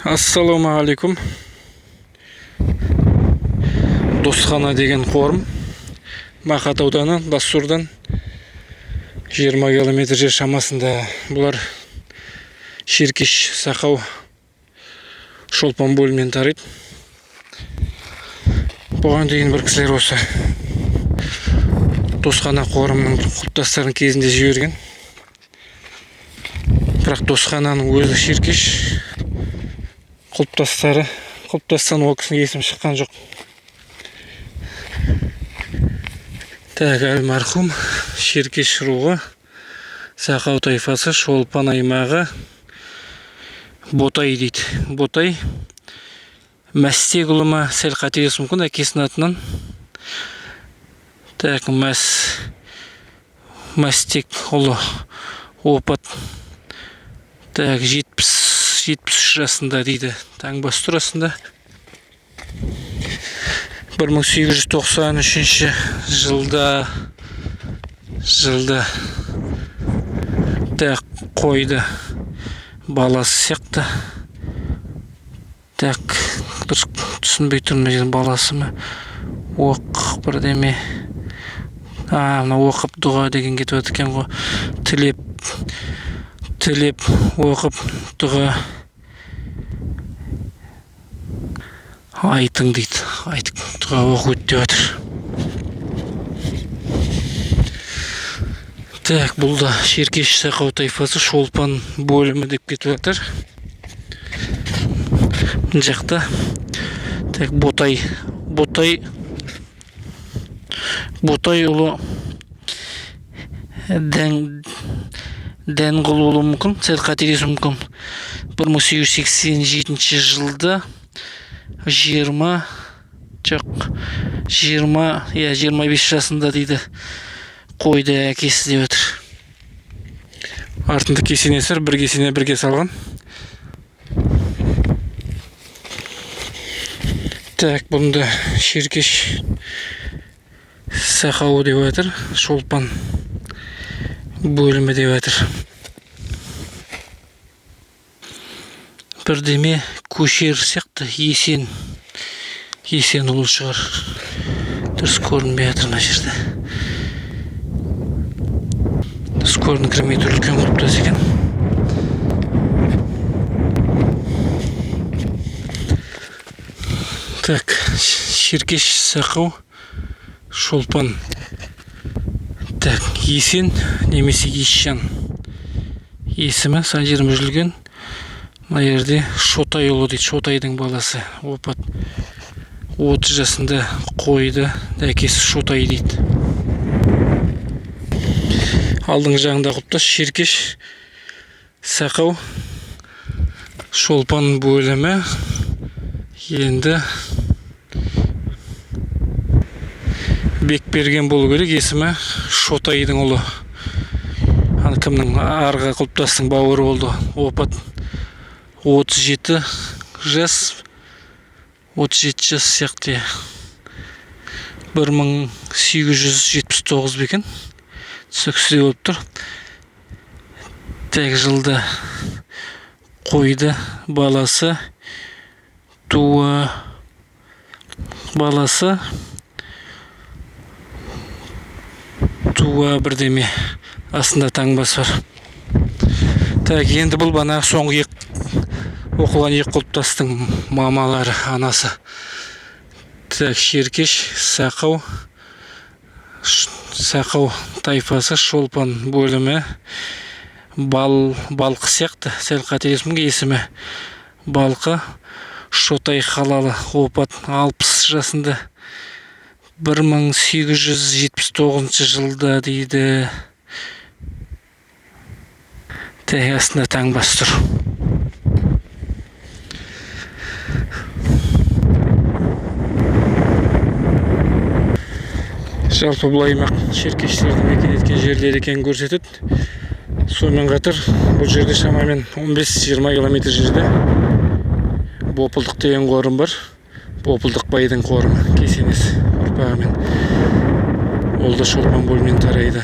Ассалаумағалейкум. Досхана деген қорым. Мақат ауданы, Басурдан 20 км жер шамасында. Бұлар Шеркеш, Сақау, Шолпан бөлімнен тарайды. Бұған дейін бір кісілер осы Досхана қорымның құлпытастарын кезінде жіберген. Бірақ Досхананың өзі Шеркеш. Құлпытастан ол кісінің есім шыққан жоқ. Тәгі марқұм Шеркеш руғы, Сақау тайфасы, Шолпан аймағы, Ботай дейді. Ботай Мәстек ұлыма сәл қателесу мүмкін, әкесінің атынан. Тәгі Мәстек ұлы опат. Тәгі 73 жасында дейді. Таңбас турасында 1893 жылда тәк қойды баласы сияқты. Тәк түсінбей тұрмын, баласы ма оқып бірдеме, оқып дұға деген кетіп өткен ғой. Тілеп оқып дұға айтың дейді. Айтық дұға оқып өтті өтір. Так, бұл да Шеркеш Сақау тайфасы, Шолпан бөлімі деп кетіп өтір. Бұл жақта так, Ботай ұлы дәнғұл болуы мүмкін, сәл қателесу мүмкін. 1887 жылда 25 жасында дейді. Қойды әкесі деп өтір. Артында кесенесі бір кесене бірге салған. Так, бұнда Шеркеш Сақау деп өтір. Шолпан бөлімі деп өтір. Бірдеме көшер сияқты есен ұлы шығар. Дұрыс көрінбей жатыр мына жерде. Дұрыс көрініңкірмей тұр, үлкен құлпытас екен. Так, Шеркеш Сақау, Шолпан. Так, есен немесе есжан есімі сан жерім жүрілген. Мына жерде Шотай ұлы дейді. Шотайдың баласы опат. 30 жасында қойды, әкесі Шотай дейді. Алдыңғы жағында құлпытас Шеркеш Сақау Шолпан бөлімі. Енді Бекберген болу керек, есімі Шотайдың ұлы. Кімнің арғы құлпытастың бауыры болды. Опат 37 жас сияқты. 1879 бекен. Сөксіде болып тұр. Тәк жылда қойды баласы туа бірдеме астында таңбасы бар. Так, енді бұл бана соңғы оқылған құлпытастың мамалары, анасы. Так, Шеркеш Сақау тайфасы, Шолпан бөлімі. Балқы сияқты, сәл қателесу мүмкін, есімі Балқы. Шотай қалалы, опат 60 жасында 1879 жылда дейді. Так, астында таңбасы тұр. Жалпы бұл аймақ Шеркештердің мекен еткен жерлері екенін көрсетеді. Сонымен қатар бұл жерде шамамен 15-20 км жерде Бопылдық деген қорым бар. Бопылдық байдың қорымы, кесенесі ұрпағымен. Ол да Шолпан бөлімінен тарайды.